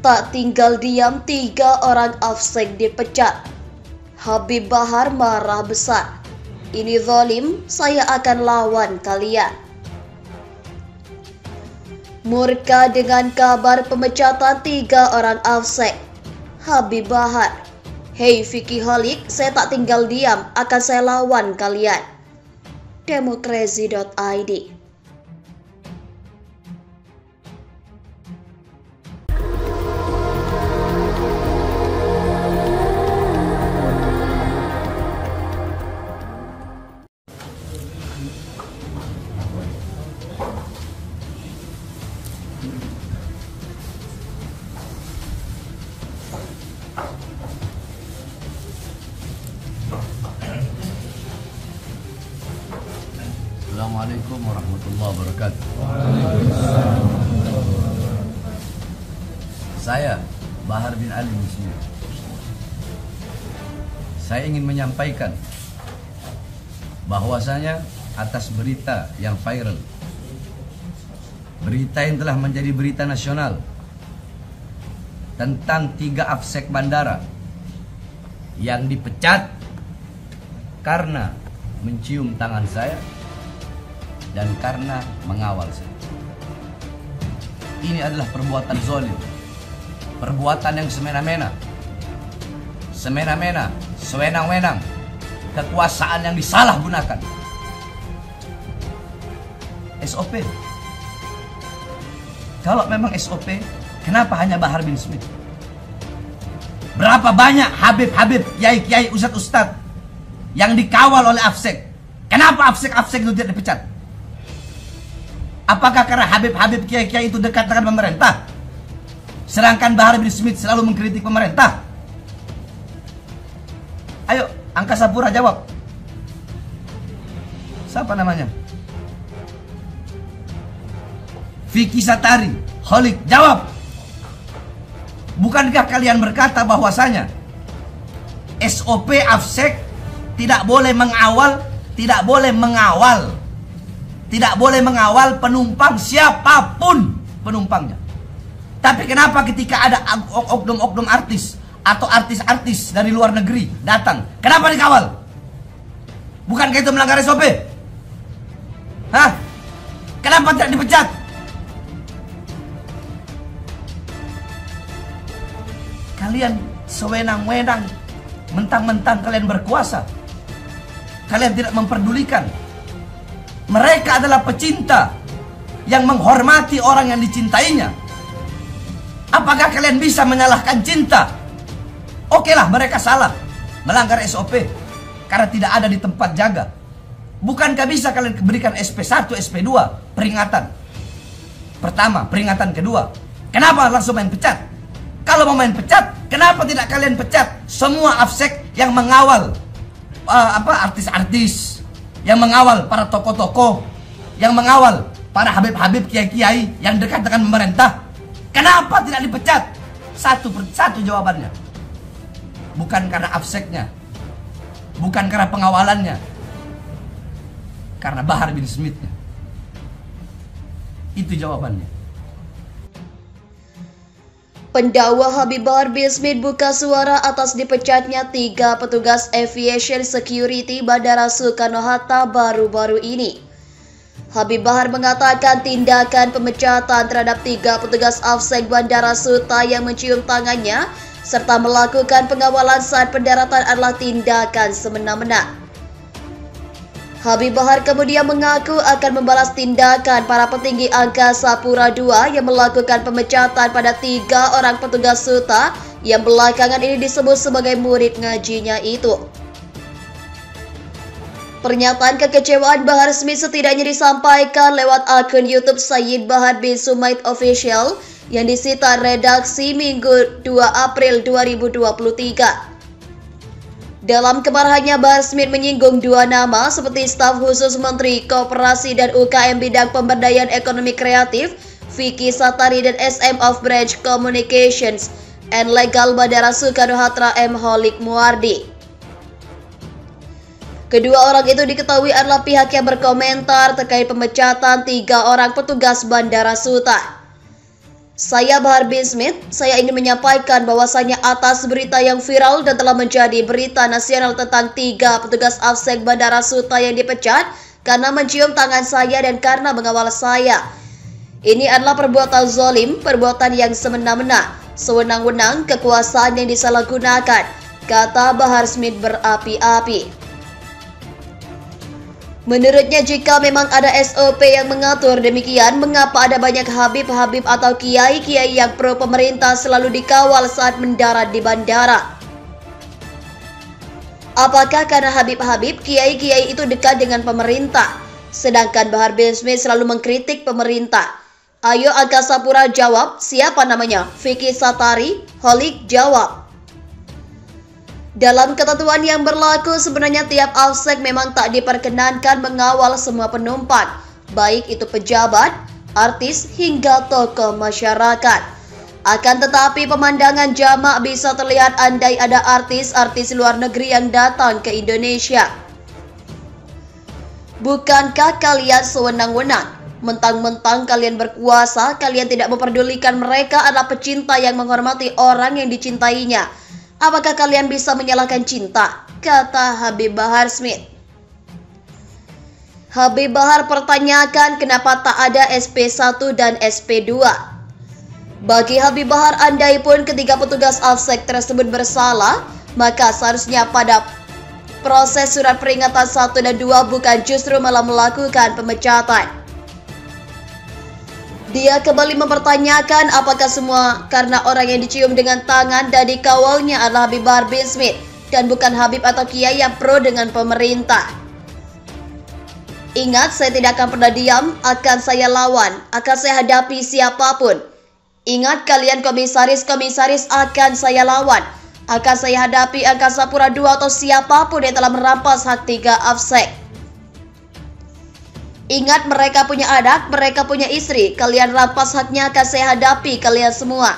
Tak tinggal diam, 3 orang Afsek dipecat. Habib Bahar marah besar. Ini zalim, saya akan lawan kalian. Murka dengan kabar pemecatan 3 orang Afsek. Habib Bahar, "Hei Fikiholic, saya tak tinggal diam, akan saya lawan kalian." Demokrasi.id. Assalamualaikum warahmatullahi wabarakatuh. Saya Bahar bin Ali Muslim. Saya ingin menyampaikan bahwasanya atas berita yang viral, berita yang telah menjadi berita nasional tentang 3 Afsek bandara yang dipecat karena mencium tangan saya dan karena mengawal saya. Ini adalah perbuatan zalim, perbuatan yang semena-mena, sewenang-wenang, kekuasaan yang disalahgunakan. SOP. Kalau memang SOP, kenapa hanya Bahar bin Smith? Berapa banyak Habib, kiai, ustadz yang dikawal oleh Afsek? Kenapa Afsek itu tidak dipecat? Apakah karena Habib, kiai itu dekat dengan pemerintah? Sedangkan Bahar bin Smith selalu mengkritik pemerintah. Ayo, Angkasa Pura jawab. Siapa namanya? Vicky Satari, Holik, jawab. Bukankah kalian berkata bahwasanya SOP Afsek tidak boleh mengawal penumpang siapapun penumpangnya. Tapi kenapa ketika ada oknum-oknum artis atau artis-artis dari luar negeri datang, kenapa dikawal? Bukankah itu melanggar SOP? Hah? Kenapa tidak dipecat? Kalian sewenang-wenang, mentang-mentang kalian berkuasa. Kalian tidak memperdulikan. Mereka adalah pecinta yang menghormati orang yang dicintainya. Apakah kalian bisa menyalahkan cinta? Okelah, mereka salah, melanggar SOP karena tidak ada di tempat jaga. Bukankah bisa kalian berikan SP1, SP2 peringatan pertama, peringatan kedua? Kenapa langsung main pecat? Kalau mau main pecat, kenapa tidak kalian pecat semua Afsek yang mengawal artis-artis, yang mengawal para tokoh-tokoh, yang mengawal para Habib, kiai-kiai yang dekat dengan pemerintah? Kenapa tidak dipecat? Satu jawabannya. Bukan karena Afseknya, bukan karena pengawalannya, karena Bahar bin Smithnya. Itu jawabannya. Pendakwa Habib Bahar bin Smith buka suara atas dipecatnya 3 petugas aviation security Bandara Soekarno-Hatta baru-baru ini. Habib Bahar mengatakan tindakan pemecatan terhadap 3 petugas Afsek Bandara Suta yang mencium tangannya serta melakukan pengawalan saat pendaratan adalah tindakan semena-mena. Habib Bahar kemudian mengaku akan membalas tindakan para petinggi Angkasa Pura II yang melakukan pemecatan pada 3 orang petugas Suta yang belakangan ini disebut sebagai murid ngajinya itu. Pernyataan kekecewaan Bahar Smith setidaknya disampaikan lewat akun YouTube Sayyid Bahar bin Sumaid Official yang disita redaksi Minggu 2 April 2023. Dalam kemarahannya, Bahar Smith menyinggung 2 nama seperti staf khusus Menteri Koperasi dan UKM bidang pemberdayaan ekonomi kreatif, Vicky Satari, dan SM of Branch Communications and Legal Bandara Soekarno-Hatta M. Holik Muardi. Kedua orang itu diketahui adalah pihak yang berkomentar terkait pemecatan 3 orang petugas Bandara Suta. Saya Bahar bin Smith, saya ingin menyampaikan bahwasanya atas berita yang viral dan telah menjadi berita nasional tentang 3 petugas Afsek Bandara Suta yang dipecat karena mencium tangan saya dan karena mengawal saya. Ini adalah perbuatan zalim, perbuatan yang semena-mena, sewenang-wenang, kekuasaan yang disalahgunakan, kata Bahar Smith berapi-api. Menurutnya jika memang ada SOP yang mengatur demikian, mengapa ada banyak habib-habib atau kiai-kiai yang pro pemerintah selalu dikawal saat mendarat di bandara? Apakah karena habib-habib, kiai-kiai itu dekat dengan pemerintah? Sedangkan Bahar bin Smith selalu mengkritik pemerintah. Ayo Angkasa Pura jawab, siapa namanya? Vicky Satari, Holik jawab. Dalam ketentuan yang berlaku, sebenarnya tiap Afsek memang tak diperkenankan mengawal semua penumpang, baik itu pejabat, artis, hingga tokoh masyarakat. Akan tetapi pemandangan jamak bisa terlihat andai ada artis-artis luar negeri yang datang ke Indonesia. Bukankah kalian sewenang-wenang? Mentang-mentang kalian berkuasa, kalian tidak memperdulikan mereka adalah pecinta yang menghormati orang yang dicintainya. Apakah kalian bisa menyalahkan cinta? Kata Habib Bahar Smith. Habib Bahar pertanyakan kenapa tak ada SP1 dan SP2. Bagi Habib Bahar, andai pun ketiga petugas Afsek tersebut bersalah, maka seharusnya pada proses surat peringatan 1 dan 2 bukan justru malah melakukan pemecatan. Dia kembali mempertanyakan apakah semua karena orang yang dicium dengan tangan dan dikawalnya adalah Habib Bahar bin Smith dan bukan Habib atau kiai yang pro dengan pemerintah. Ingat, saya tidak akan pernah diam, akan saya lawan, akan saya hadapi siapapun. Ingat kalian komisaris-komisaris, akan saya lawan, akan saya hadapi Angkasa Pura II atau siapapun yang telah merampas hak 3 Afsek. Ingat, mereka punya anak, mereka punya istri. Kalian rampas haknya, akan saya hadapi kalian semua.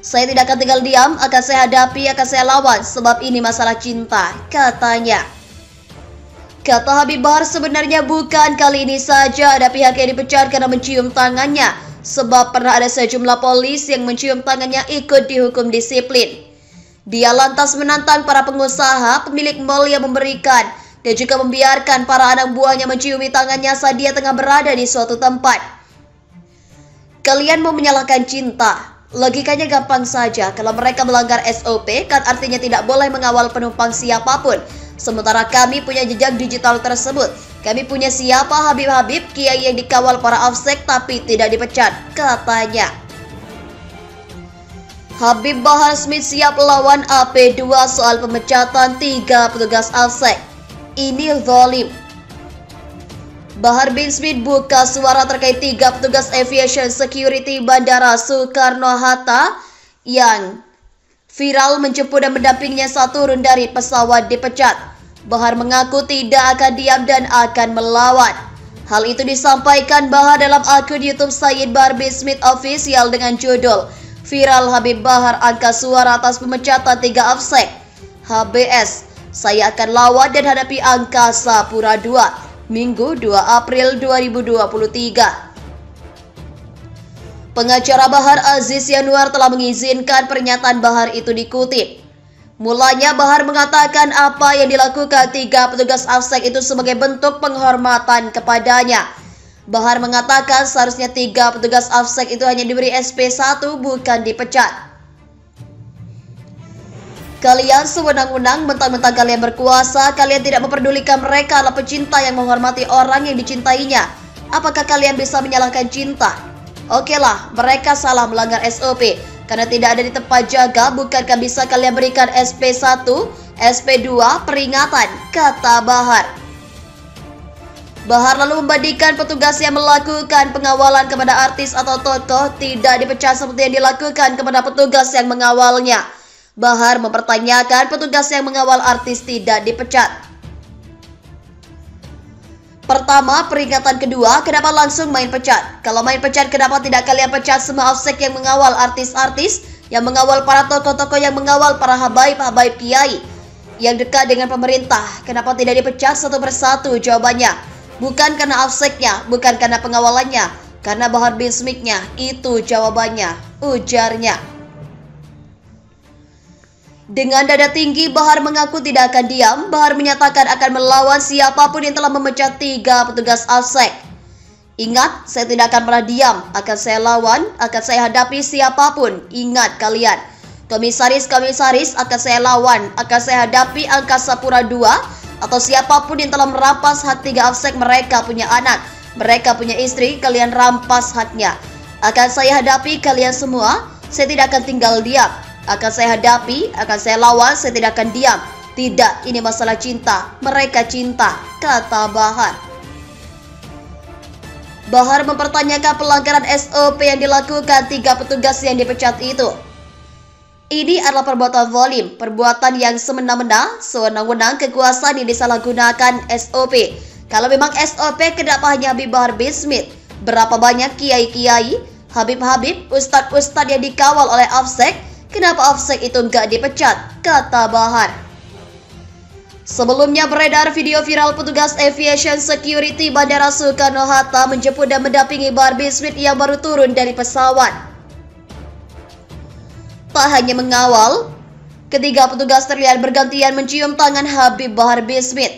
Saya tidak akan tinggal diam, akan saya hadapi, akan saya lawan. Sebab ini masalah cinta, katanya. Kata Habib Bahar, sebenarnya bukan kali ini saja ada pihak yang dipecat karena mencium tangannya. Sebab pernah ada sejumlah polis yang mencium tangannya ikut dihukum disiplin. Dia lantas menantang para pengusaha, pemilik mal yang memberikan dan juga membiarkan para anak buahnya menciumi tangannya saat dia tengah berada di suatu tempat. Kalian mau menyalahkan cinta? Logikanya gampang saja. Kalau mereka melanggar SOP, kan artinya tidak boleh mengawal penumpang siapapun. Sementara kami punya jejak digital tersebut. Kami punya siapa habib-habib, kiai yang dikawal para Afsek tapi tidak dipecat, katanya. Habib Bahar Smith siap lawan AP2 soal pemecatan 3 petugas Afsek. Ini zalim. Bahar bin Smith buka suara terkait 3 petugas aviation security Bandara Soekarno-Hatta yang viral menjemput dan mendampinginya saat turun dari pesawat dipecat. Bahar mengaku tidak akan diam dan akan melawan. Hal itu disampaikan Bahar dalam akun YouTube Sayyid Bahar bin Smith Official dengan judul Viral Habib Bahar angkat suara atas pemecatan 3 Afsek. HBS, saya akan lawan dan hadapi Angkasa Pura II, Minggu 2 April 2023. Pengacara Bahar Aziz Yanuar telah mengizinkan pernyataan Bahar itu dikutip. Mulanya Bahar mengatakan apa yang dilakukan 3 petugas Afsek itu sebagai bentuk penghormatan kepadanya. Bahar mengatakan seharusnya 3 petugas Afsek itu hanya diberi SP1 bukan dipecat. Kalian sewenang-wenang, mentang-mentang kalian berkuasa, kalian tidak memperdulikan mereka adalah pecinta yang menghormati orang yang dicintainya. Apakah kalian bisa menyalahkan cinta? Okelah, mereka salah melanggar SOP. Karena tidak ada di tempat jaga, bukankah bisa kalian berikan SP1, SP2, peringatan, kata Bahar. Bahar lalu membandingkan petugas yang melakukan pengawalan kepada artis atau tokoh tidak dipecat seperti yang dilakukan kepada petugas yang mengawalnya. Bahar mempertanyakan petugas yang mengawal artis tidak dipecat. Pertama, peringatan kedua, kenapa langsung main pecat? Kalau main pecat, kenapa tidak kalian pecat semua Afsek yang mengawal artis-artis, yang mengawal para tokoh-tokoh, yang mengawal para habaib-habaib kiai yang dekat dengan pemerintah? Kenapa tidak dipecat satu persatu? Jawabannya, bukan karena Afseknya, bukan karena pengawalannya, karena Bahar bin Smith-nya itu jawabannya, ujarnya. Dengan dada tinggi, Bahar mengaku tidak akan diam. Bahar menyatakan akan melawan siapapun yang telah memecat 3 petugas AFSEK. Ingat, saya tidak akan pernah diam, akan saya lawan, akan saya hadapi siapapun. Ingat kalian, komisaris-komisaris akan saya lawan, akan saya hadapi Angkasa Pura II, atau siapapun yang telah merampas hak 3 AFSEK. Mereka punya anak, mereka punya istri, kalian rampas haknya. Akan saya hadapi kalian semua, saya tidak akan tinggal diam. Akan saya hadapi, akan saya lawan, saya tidak akan diam. Tidak, ini masalah cinta, mereka cinta, kata Bahar. Bahar mempertanyakan pelanggaran SOP yang dilakukan 3 petugas yang dipecat itu. Ini adalah perbuatan zalim, perbuatan yang semena-mena, sewenang-wenang, kekuasaan yang disalahgunakan SOP. Kalau memang SOP, kenapa hanya Habib Bahar bin Smith? Berapa banyak kiai-kiai, habib-habib, ustadz-ustadz yang dikawal oleh AFSEK? Kenapa AFSEK itu nggak dipecat? Kata Bahar. Sebelumnya beredar video viral petugas aviation security Bandara Soekarno-Hatta menjemput dan mendampingi Bahar bin Smith yang baru turun dari pesawat. Tak hanya mengawal, ketiga petugas terlihat bergantian mencium tangan Habib Bahar bin Smith.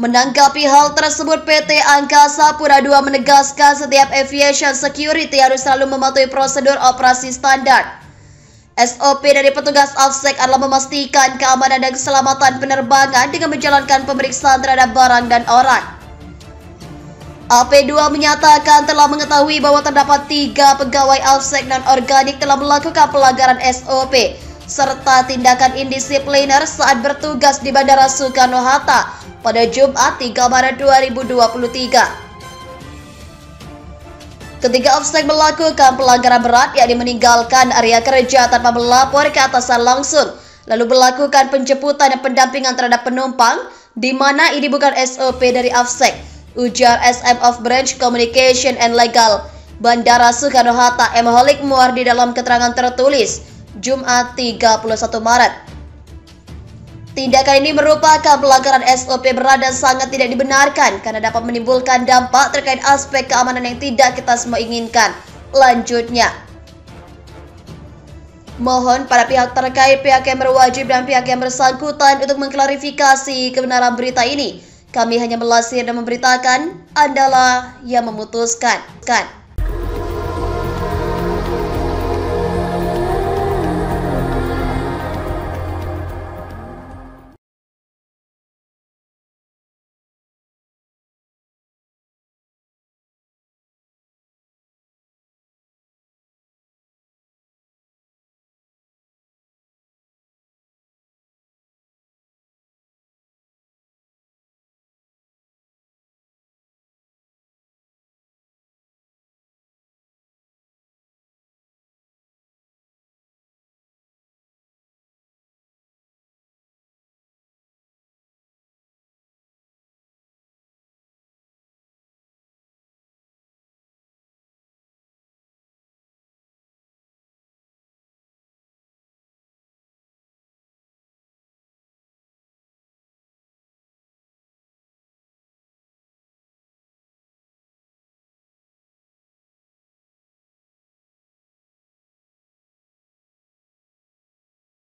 Menanggapi hal tersebut, PT Angkasa Pura II menegaskan setiap aviation security harus selalu mematuhi prosedur operasi standar. SOP dari petugas AFSEK adalah memastikan keamanan dan keselamatan penerbangan dengan menjalankan pemeriksaan terhadap barang dan orang. AP2 menyatakan telah mengetahui bahwa terdapat 3 pegawai AFSEK non-organik telah melakukan pelanggaran SOP serta tindakan indisipliner saat bertugas di Bandara Soekarno-Hatta pada Jumat 3 Maret 2023. Ketiga AFSEK melakukan pelanggaran berat, yakni meninggalkan area kerja tanpa melapor ke atasan langsung, lalu melakukan penjemputan dan pendampingan terhadap penumpang, di mana ini bukan SOP dari AFSEK, ujar SM of Branch Communication and Legal Bandara Soekarno-Hatta M. Holik Muar di dalam keterangan tertulis Jumat 31 Maret. Tindakan ini merupakan pelanggaran SOP berat dan sangat tidak dibenarkan karena dapat menimbulkan dampak terkait aspek keamanan yang tidak kita semua inginkan. Lanjutnya, mohon para pihak terkait, pihak yang berwajib dan pihak yang bersangkutan untuk mengklarifikasi kebenaran berita ini. Kami hanya melasir dan memberitakan, Andalah yang memutuskan.